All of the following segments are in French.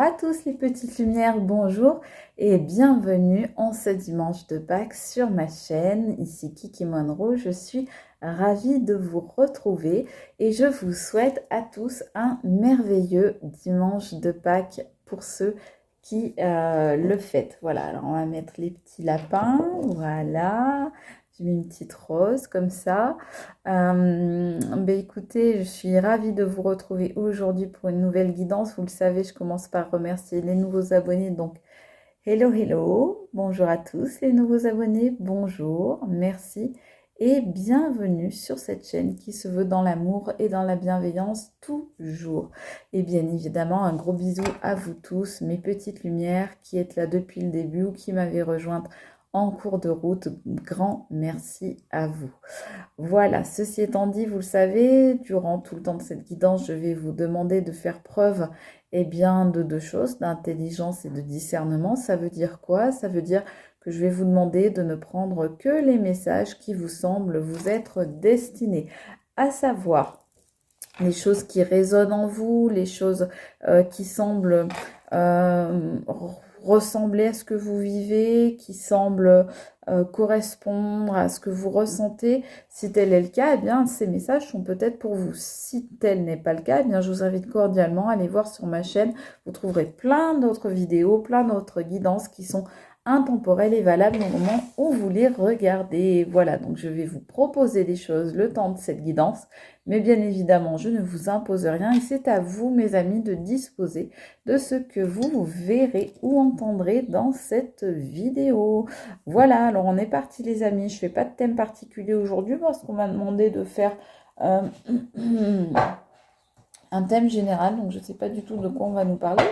à tous les petites lumières, bonjour et bienvenue en ce dimanche de Pâques sur ma chaîne. Ici Kiki Monroe, je suis ravie de vous retrouver et je vous souhaite à tous un merveilleux dimanche de Pâques pour ceux qui le fêtent. Voilà, alors on va mettre les petits lapins, voilà. J'ai mis une petite rose comme ça. Écoutez, je suis ravie de vous retrouver aujourd'hui pour une nouvelle guidance. Vous le savez, je commence par remercier les nouveaux abonnés. Donc, hello, hello. Bonjour à tous les nouveaux abonnés. Bonjour, merci et bienvenue sur cette chaîne qui se veut dans l'amour et dans la bienveillance toujours. Et bien évidemment, un gros bisou à vous tous, mes petites lumières qui êtes là depuis le début ou qui m'avez rejointe en cours de route. Grand merci à vous. Voilà, ceci étant dit, vous le savez, durant tout le temps de cette guidance, je vais vous demander de faire preuve de deux choses, d'intelligence et de discernement. Ça veut dire quoi? Ça veut dire que je vais vous demander de ne prendre que les messages qui vous semblent vous être destinés, à savoir les choses qui résonnent en vous, les choses qui semblent ressembler à ce que vous vivez, qui semblent correspondre à ce que vous ressentez. Si tel est le cas, eh bien, ces messages sont peut-être pour vous. Si tel n'est pas le cas, eh bien, je vous invite cordialement à aller voir sur ma chaîne. Vous trouverez plein d'autres vidéos, plein d'autres guidances qui sont intemporelles et valables au moment où vous les regardez. Voilà, donc je vais vous proposer des choses le temps de cette guidance. Mais bien évidemment, je ne vous impose rien et c'est à vous, mes amis, de disposer de ce que vous verrez ou entendrez dans cette vidéo. Voilà, alors on est parti les amis. Je ne fais pas de thème particulier aujourd'hui parce qu'on m'a demandé de faire un thème général. Donc je ne sais pas du tout de quoi on va nous parler.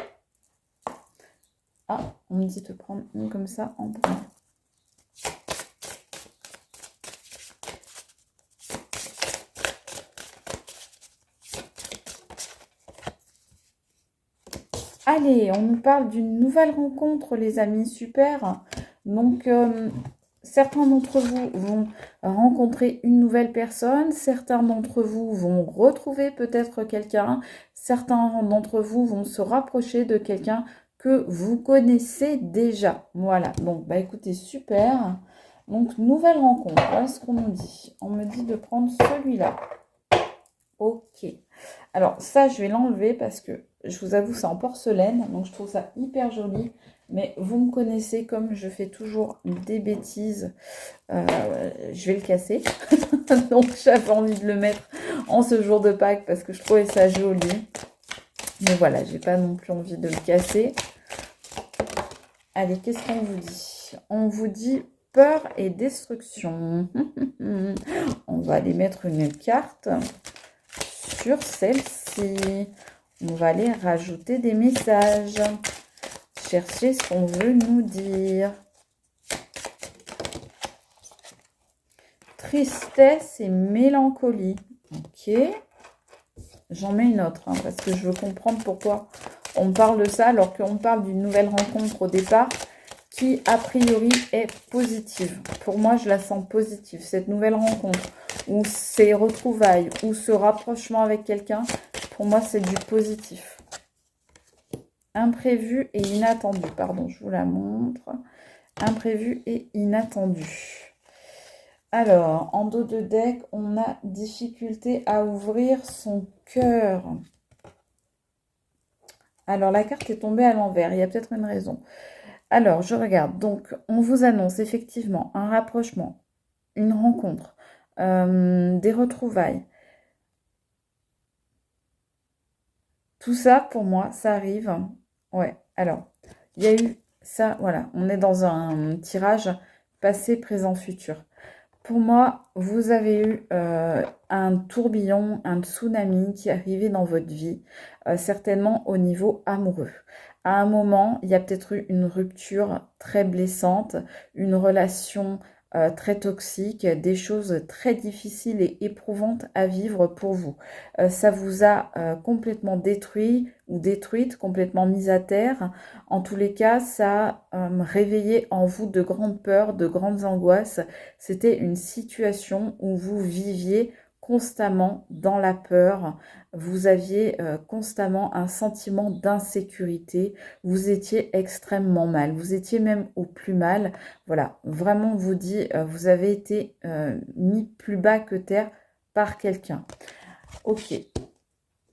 Ah, on me dit de prendre une comme ça en premier. Allez, on nous parle d'une nouvelle rencontre, les amis, super. Donc, certains d'entre vous vont rencontrer une nouvelle personne, certains d'entre vous vont retrouver peut-être quelqu'un, certains d'entre vous vont se rapprocher de quelqu'un que vous connaissez déjà. Voilà, donc, écoutez, super. Donc, nouvelle rencontre, voilà ce qu'on nous dit. On me dit de prendre celui-là. Ok. Alors, ça, je vais l'enlever parce que je vous avoue, c'est en porcelaine, donc je trouve ça hyper joli. Mais vous me connaissez, comme je fais toujours des bêtises, je vais le casser. Donc, j'avais envie de le mettre en ce jour de Pâques parce que je trouvais ça joli. Mais voilà, j'ai pas non plus envie de le casser. Allez, qu'est-ce qu'on vous dit? On vous dit peur et destruction. On va aller mettre une carte sur celle-ci. On va aller rajouter des messages. Chercher ce qu'on veut nous dire. Tristesse et mélancolie. Ok. J'en mets une autre parce que je veux comprendre pourquoi on parle de ça alors qu'on parle d'une nouvelle rencontre au départ qui a priori est positive. Pour moi, je la sens positive. Cette nouvelle rencontre ou ces retrouvailles ou ce rapprochement avec quelqu'un, pour moi, c'est du positif. Imprévu et inattendu. Pardon, je vous la montre. Imprévu et inattendu. Alors, en dos de deck, on a difficulté à ouvrir son cœur. Alors, la carte est tombée à l'envers. Il y a peut-être une raison. Alors, je regarde. Donc, on vous annonce effectivement un rapprochement, une rencontre, des retrouvailles. Tout ça, pour moi, ça arrive. Ouais, alors, il y a eu ça, voilà. On est dans un tirage passé, présent, futur. Pour moi, vous avez eu un tourbillon, un tsunami qui est arrivé dans votre vie, certainement au niveau amoureux. À un moment, il y a peut-être eu une rupture très blessante, une relation très toxique, des choses très difficiles et éprouvantes à vivre pour vous. Ça vous a complètement détruit ou détruite, complètement mise à terre. En tous les cas, ça a réveillé en vous de grandes peurs, de grandes angoisses. C'était une situation où vous viviez constamment dans la peur, vous aviez constamment un sentiment d'insécurité, vous étiez extrêmement mal, vous étiez même au plus mal. Voilà, vraiment on vous dit, vous avez été mis plus bas que terre par quelqu'un. Ok,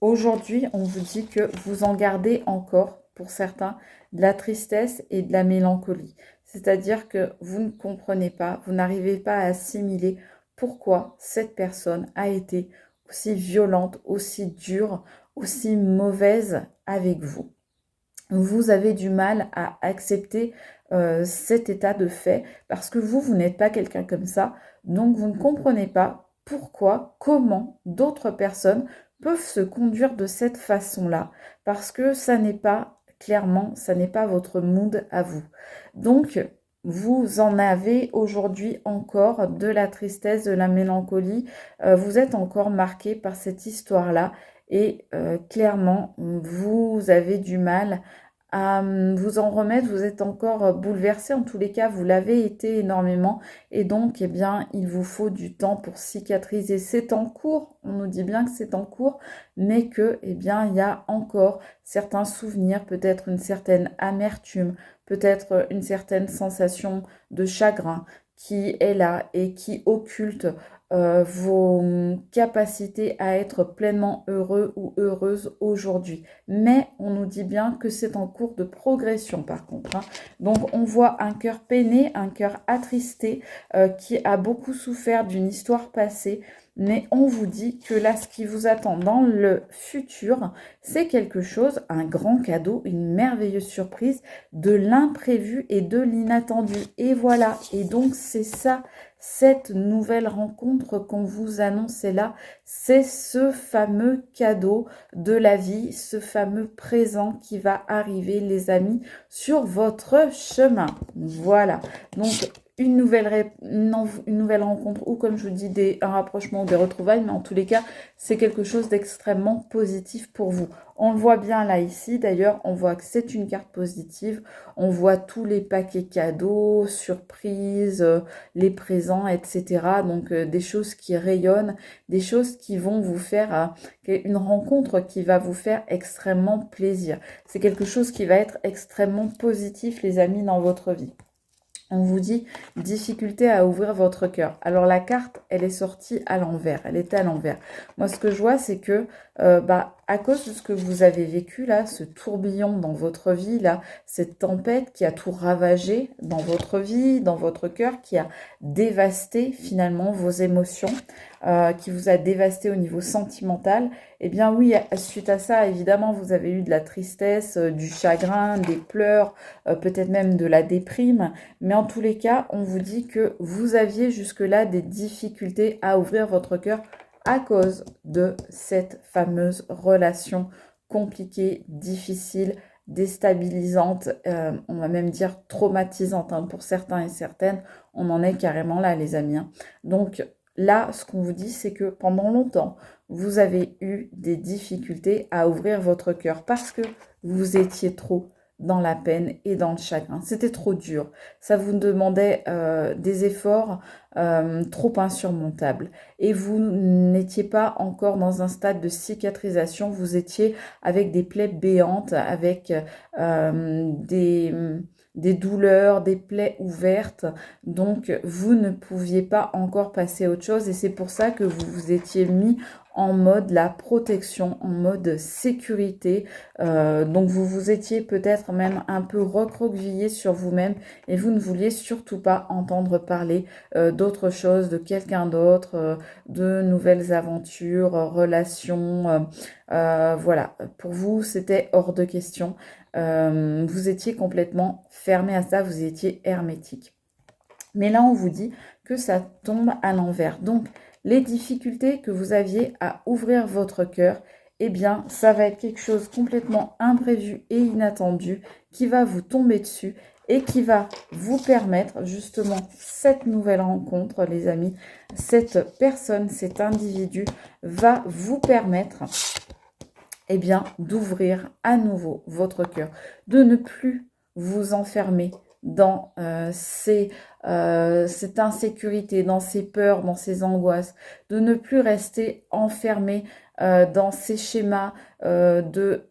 aujourd'hui on vous dit que vous en gardez encore, pour certains, de la tristesse et de la mélancolie. C'est-à-dire que vous ne comprenez pas, vous n'arrivez pas à assimiler pourquoi cette personne a été aussi violente, aussi dure, aussi mauvaise avec vous. Vous avez du mal à accepter cet état de fait parce que vous n'êtes pas quelqu'un comme ça. Donc, vous ne comprenez pas pourquoi, comment d'autres personnes peuvent se conduire de cette façon-là parce que ça n'est pas, clairement, ça n'est pas votre mood à vous. Donc, vous en avez aujourd'hui encore de la tristesse, de la mélancolie. Vous êtes encore marqué par cette histoire-là et clairement, vous avez du mal à vous en remettre, vous êtes encore bouleversé, en tous les cas, vous l'avez été énormément, et donc, eh bien, il vous faut du temps pour cicatriser. C'est en cours, on nous dit bien que c'est en cours, mais que, eh bien, il y a encore certains souvenirs, peut-être une certaine amertume, peut-être une certaine sensation de chagrin qui est là et qui occulte vos capacités à être pleinement heureux ou heureuse aujourd'hui. Mais on nous dit bien que c'est en cours de progression par contre. Donc on voit un cœur peiné, un cœur attristé qui a beaucoup souffert d'une histoire passée. Mais on vous dit que là, ce qui vous attend dans le futur, c'est quelque chose, un grand cadeau, une merveilleuse surprise, de l'imprévu et de l'inattendu. Et voilà, et donc c'est ça, cette nouvelle rencontre qu'on vous annonçait là, c'est ce fameux cadeau de la vie, ce fameux présent qui va arriver, les amis, sur votre chemin. Voilà, donc une nouvelle rencontre ou comme je vous dis un rapprochement ou des retrouvailles, mais en tous les cas c'est quelque chose d'extrêmement positif pour vous. On le voit bien là ici, d'ailleurs on voit que c'est une carte positive, on voit tous les paquets cadeaux, surprises, les présents, etc. Donc des choses qui rayonnent, des choses qui vont vous faire une rencontre qui va vous faire extrêmement plaisir. C'est quelque chose qui va être extrêmement positif, les amis, dans votre vie. On vous dit difficulté à ouvrir votre cœur. Alors la carte, elle est sortie à l'envers, elle était à l'envers. Moi ce que je vois c'est que à cause de ce que vous avez vécu là, ce tourbillon dans votre vie là, cette tempête qui a tout ravagé dans votre vie, dans votre cœur, qui a dévasté finalement vos émotions, qui vous a dévasté au niveau sentimental, eh bien oui, suite à ça, évidemment, vous avez eu de la tristesse, du chagrin, des pleurs, peut-être même de la déprime, mais en tous les cas, on vous dit que vous aviez jusque-là des difficultés à ouvrir votre cœur à cause de cette fameuse relation compliquée, difficile, déstabilisante, on va même dire traumatisante hein, pour certains et certaines. On en est carrément là, les amis. Hein. Donc là, ce qu'on vous dit, c'est que pendant longtemps, vous avez eu des difficultés à ouvrir votre cœur parce que vous étiez trop dans la peine et dans le chagrin. C'était trop dur. Ça vous demandait des efforts trop insurmontables. Et vous n'étiez pas encore dans un stade de cicatrisation. Vous étiez avec des plaies béantes, avec des douleurs, des plaies ouvertes. Donc, vous ne pouviez pas encore passer à autre chose. Et c'est pour ça que vous vous étiez mis en mode la protection, en mode sécurité. Donc, vous vous étiez peut-être même un peu recroquevillé sur vous-même et vous ne vouliez surtout pas entendre parler d'autre chose, de quelqu'un d'autre, de nouvelles aventures, relations. Voilà, pour vous, c'était hors de question. Vous étiez complètement fermé à ça, vous étiez hermétique. Mais là, on vous dit que ça tombe à l'envers. Donc, les difficultés que vous aviez à ouvrir votre cœur, eh bien, ça va être quelque chose complètement imprévu et inattendu qui va vous tomber dessus et qui va vous permettre justement cette nouvelle rencontre, les amis. Cette personne, cet individu va vous permettre eh bien, d'ouvrir à nouveau votre cœur, de ne plus vous enfermer dans cette insécurité, dans ces peurs, dans ces angoisses, de ne plus rester enfermé dans ces schémas de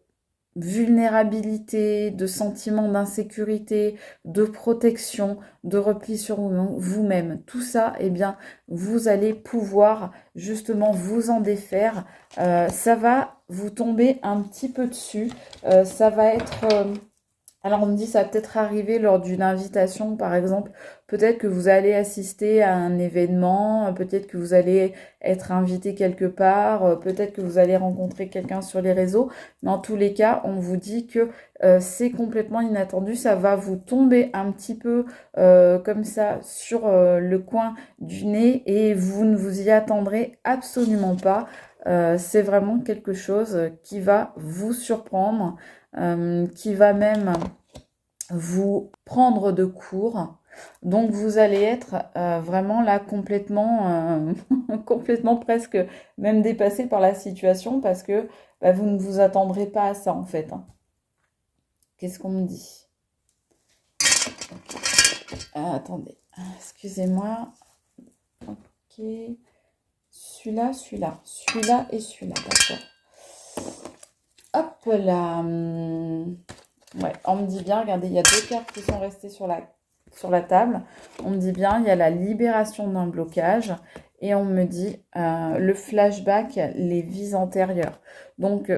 vulnérabilité, de sentiment d'insécurité, de protection, de repli sur vous-même. Tout ça, eh bien, vous allez pouvoir justement vous en défaire. Ça va vous tomber un petit peu dessus. Ça va être... alors on me dit ça va peut-être arriver lors d'une invitation par exemple, peut-être que vous allez assister à un événement, peut-être que vous allez être invité quelque part, peut-être que vous allez rencontrer quelqu'un sur les réseaux, mais en tous les cas on vous dit que c'est complètement inattendu, ça va vous tomber un petit peu comme ça sur le coin du nez et vous ne vous y attendrez absolument pas. C'est vraiment quelque chose qui va vous surprendre, qui va même vous prendre de court. Donc vous allez être vraiment là complètement, complètement presque même dépassé par la situation parce que bah, vous ne vous attendrez pas à ça en fait. Hein. Qu'est-ce qu'on me dit? Attendez, excusez-moi. Ok. Celui-là, celui-là, celui-là et celui-là, d'accord. Hop là. Ouais, on me dit bien, regardez, il y a deux cartes qui sont restées sur la table. On me dit bien, il y a la libération d'un blocage et on me dit le flashback, les vies antérieures. Donc,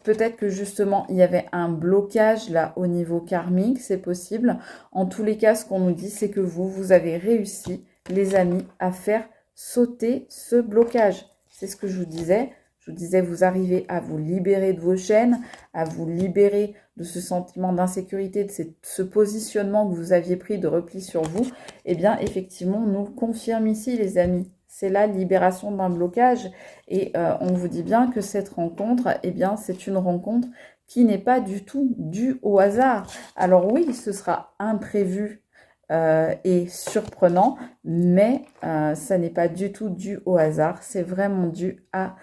peut-être que justement, il y avait un blocage là au niveau karmique, c'est possible. En tous les cas, ce qu'on nous dit, c'est que vous avez réussi, les amis, à faire sauter ce blocage. C'est ce que je vous disais. Je vous disais, vous arrivez à vous libérer de vos chaînes, à vous libérer de ce sentiment d'insécurité, de ce positionnement que vous aviez pris de repli sur vous. Eh bien, effectivement, on nous le confirme ici, les amis. C'est la libération d'un blocage. Et on vous dit bien que cette rencontre, eh bien, c'est une rencontre qui n'est pas du tout due au hasard. Alors oui, ce sera imprévu et surprenant, mais ça n'est pas du tout dû au hasard. C'est vraiment dû à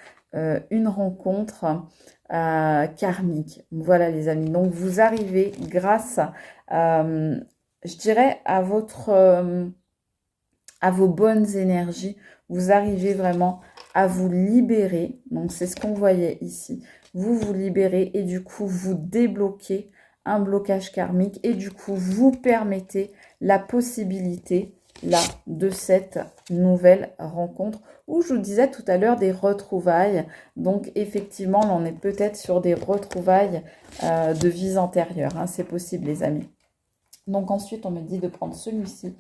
une rencontre karmique. Voilà les amis. Donc vous arrivez grâce, je dirais, à vos bonnes énergies, vous arrivez vraiment à vous libérer. Donc c'est ce qu'on voyait ici. Vous vous libérez et du coup vous débloquez un blocage karmique et du coup vous permettez la possibilité là de cette nouvelle rencontre où je vous disais tout à l'heure des retrouvailles. Donc effectivement là on est peut-être sur des retrouvailles de vies antérieures, hein. C'est possible les amis. Donc ensuite on me dit de prendre celui-ci.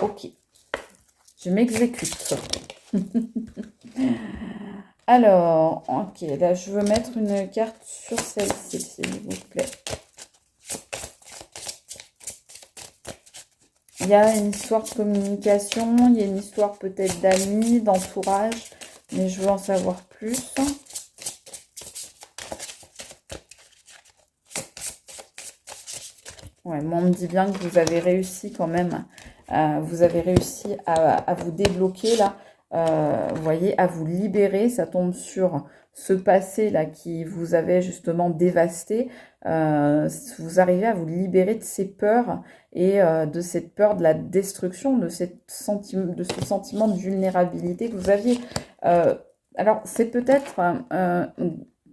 Ok, je m'exécute. Alors ok, là je veux mettre une carte sur celle-ci s'il vous plaît. Il y a une histoire de communication, il y a une histoire peut-être d'amis, d'entourage, mais je veux en savoir plus. Ouais, moi on me dit bien que vous avez réussi quand même, vous avez réussi à vous débloquer là, vous voyez, à vous libérer, ça tombe sur ce passé là qui vous avait justement dévasté, vous arrivez à vous libérer de ces peurs et de cette peur de la destruction, de ce sentiment de vulnérabilité que vous aviez. Alors c'est peut-être,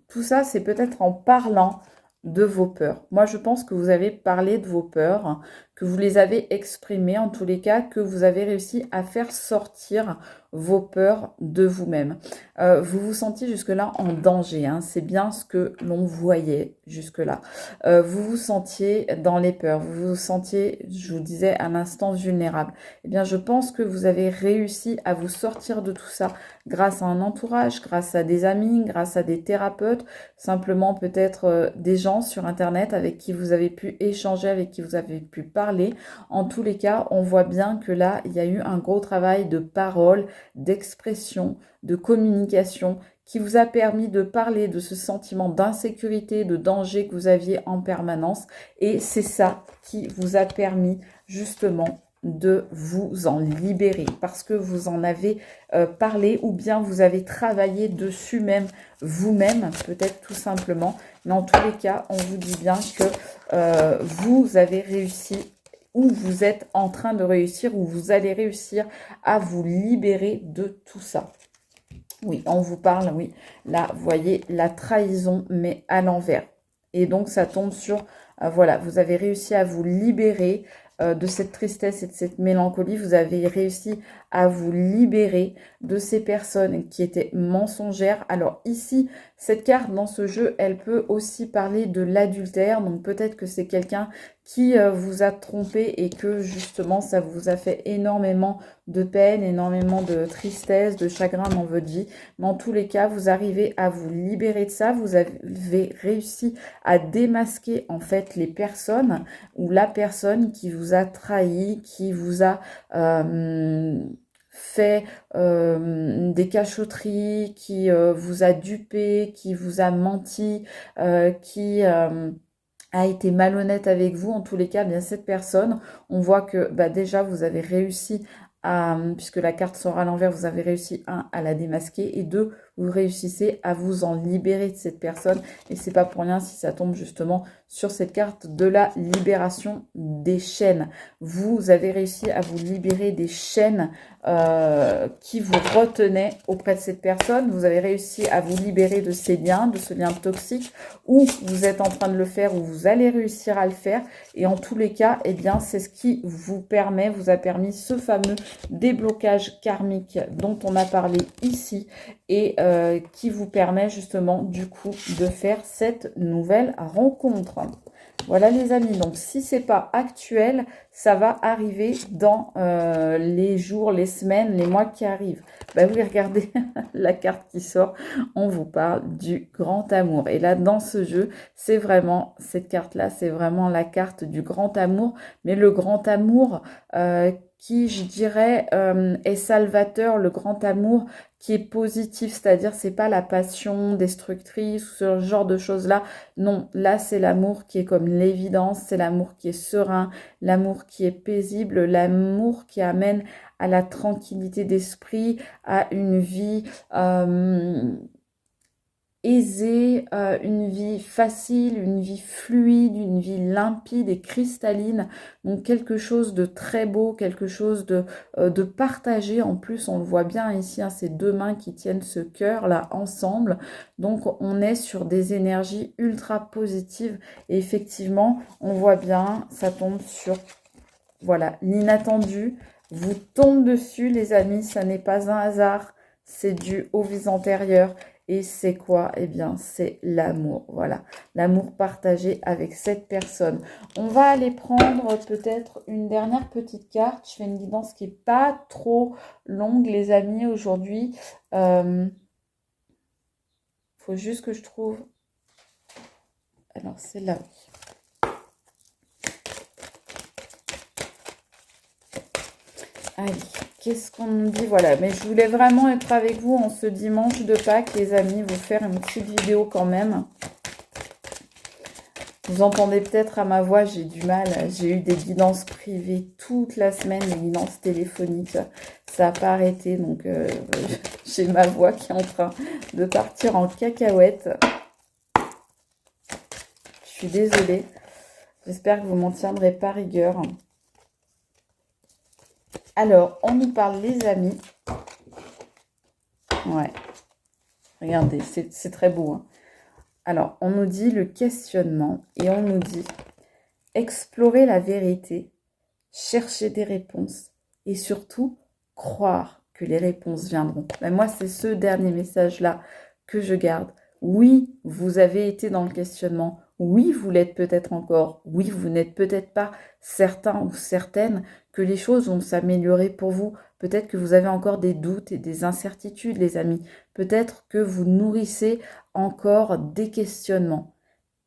tout ça c'est peut-être en parlant de vos peurs. Moi je pense que vous avez parlé de vos peurs, que vous les avez exprimées, en tous les cas, que vous avez réussi à faire sortir vos peurs de vous-même. Vous vous sentiez jusque-là en danger, hein, c'est bien ce que l'on voyait jusque-là. Vous vous sentiez dans les peurs, vous vous sentiez, je vous disais, un instant vulnérable. Eh bien, je pense que vous avez réussi à vous sortir de tout ça grâce à un entourage, grâce à des amis, grâce à des thérapeutes, simplement peut-être des gens sur Internet avec qui vous avez pu échanger, avec qui vous avez pu parler. En tous les cas, on voit bien que là, il y a eu un gros travail de parole, d'expression, de communication qui vous a permis de parler de ce sentiment d'insécurité, de danger que vous aviez en permanence. Et c'est ça qui vous a permis justement de vous en libérer parce que vous en avez parlé ou bien vous avez travaillé dessus même vous-même, peut-être tout simplement. Mais en tous les cas, on vous dit bien que vous avez réussi où vous êtes en train de réussir, où vous allez réussir à vous libérer de tout ça. Oui, on vous parle, oui. Là, vous voyez, la trahison, mais à l'envers. Et donc, ça tombe sur, voilà, vous avez réussi à vous libérer de cette tristesse et de cette mélancolie. Vous avez réussi à vous libérer de ces personnes qui étaient mensongères. Alors ici, cette carte dans ce jeu, elle peut aussi parler de l'adultère. Donc peut-être que c'est quelqu'un qui vous a trompé et que justement, ça vous a fait énormément de peine, énormément de tristesse, de chagrin dans votre vie. Mais en tous les cas, vous arrivez à vous libérer de ça. Vous avez réussi à démasquer en fait les personnes ou la personne qui vous a trahi, qui vous a fait des cachotteries, qui vous a dupé, qui vous a menti, qui a été malhonnête avec vous. En tous les cas, bien cette personne, on voit que déjà vous avez réussi à, puisque la carte sort à l'envers, vous avez réussi, un, à la démasquer, et deux, vous réussissez à vous en libérer de cette personne. Et c'est pas pour rien si ça tombe justement sur cette carte de la libération des chaînes. Vous avez réussi à vous libérer des chaînes qui vous retenaient auprès de cette personne. Vous avez réussi à vous libérer de ces liens, de ce lien toxique, ou vous êtes en train de le faire, ou vous allez réussir à le faire. Et en tous les cas, eh bien, c'est ce qui vous a permis ce fameux déblocage karmique dont on a parlé ici, et qui vous permet justement du coup de faire cette nouvelle rencontre. Voilà les amis, donc si c'est pas actuel, ça va arriver dans les jours, les semaines, les mois qui arrivent. Bah oui, regardez la carte qui sort, on vous parle du grand amour. Et là, dans ce jeu, c'est vraiment, cette carte-là, c'est vraiment la carte du grand amour, mais le grand amour qui, je dirais, est salvateur, le grand amour qui est positif, c'est-à-dire c'est pas la passion destructrice ou ce genre de choses-là. Non, là c'est l'amour qui est comme l'évidence, c'est l'amour qui est serein, l'amour qui est paisible, l'amour qui amène à la tranquillité d'esprit, à une vie aisée, une vie facile, une vie fluide, une vie limpide et cristalline. Donc quelque chose de très beau, quelque chose de partagé. En plus, on le voit bien ici, hein, ces deux mains qui tiennent ce cœur là ensemble. Donc on est sur des énergies ultra positives. Et effectivement, on voit bien, ça tombe sur, voilà, l'inattendu vous tombe dessus, les amis. Ça n'est pas un hasard, c'est dû aux vies antérieures. Et c'est quoi? Eh bien, c'est l'amour. Voilà, l'amour partagé avec cette personne. On va aller prendre peut-être une dernière petite carte. Je fais une guidance qui n'est pas trop longue, les amis, aujourd'hui. Faut juste que je trouve... Alors, c'est là. Allez, qu'est-ce qu'on nous dit? Voilà, mais je voulais vraiment être avec vous en ce dimanche de Pâques, les amis, vous faire une petite vidéo quand même. Vous entendez peut-être à ma voix, j'ai du mal. J'ai eu des guidances privées toute la semaine, des guidances téléphoniques. Ça n'a pas arrêté, donc j'ai ma voix qui est en train de partir en cacahuète. Je suis désolée. J'espère que vous m'en tiendrez pas rigueur. Alors, on nous parle, les amis. Ouais. Regardez, c'est très beau. Hein. Alors, on nous dit le questionnement et on nous dit explorer la vérité, chercher des réponses et surtout croire que les réponses viendront. Ben, moi, c'est ce dernier message-là que je garde. Oui, vous avez été dans le questionnement. Oui, vous l'êtes peut-être encore. Oui, vous n'êtes peut-être pas certain ou certaine que les choses vont s'améliorer pour vous. Peut-être que vous avez encore des doutes et des incertitudes, les amis. Peut-être que vous nourrissez encore des questionnements.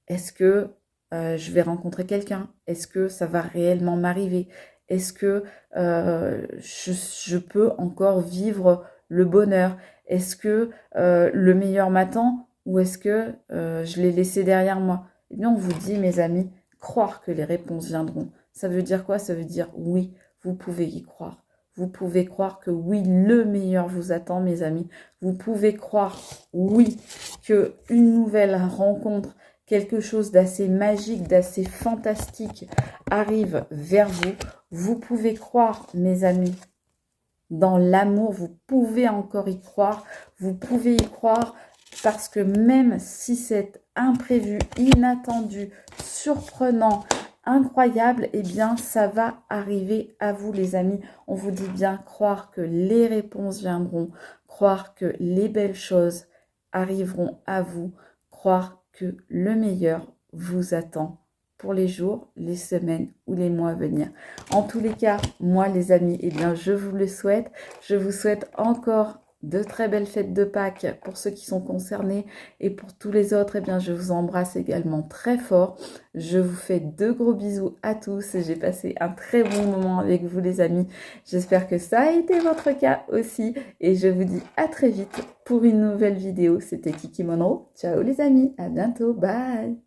Est-ce que je vais rencontrer quelqu'un? Est-ce que ça va réellement m'arriver? Est-ce que je peux encore vivre le bonheur? Est-ce que le meilleur m'attend ou est-ce que je l'ai laissé derrière moi? Eh bien, on vous dit, mes amis, croire que les réponses viendront. Ça veut dire quoi? Ça veut dire oui, vous pouvez y croire. Vous pouvez croire que oui, le meilleur vous attend, mes amis. Vous pouvez croire, oui, qu'une nouvelle rencontre quelque chose d'assez magique, d'assez fantastique arrive vers vous. Vous pouvez croire, mes amis, dans l'amour, vous pouvez encore y croire, vous pouvez y croire parce que même si c'est imprévu, inattendu, surprenant, incroyable, eh bien ça va arriver à vous les amis. On vous dit bien croire que les réponses viendront, croire que les belles choses arriveront à vous, croire que le meilleur vous attend pour les jours, les semaines ou les mois à venir. En tous les cas, moi les amis, eh bien je vous le souhaite. Je vous souhaite encore de très belles fêtes de Pâques pour ceux qui sont concernés et pour tous les autres, eh bien je vous embrasse également très fort. Je vous fais de gros bisous à tous. J'ai passé un très bon moment avec vous les amis. J'espère que ça a été votre cas aussi et je vous dis à très vite pour une nouvelle vidéo. C'était Kiki Monroe. Ciao les amis, à bientôt, bye.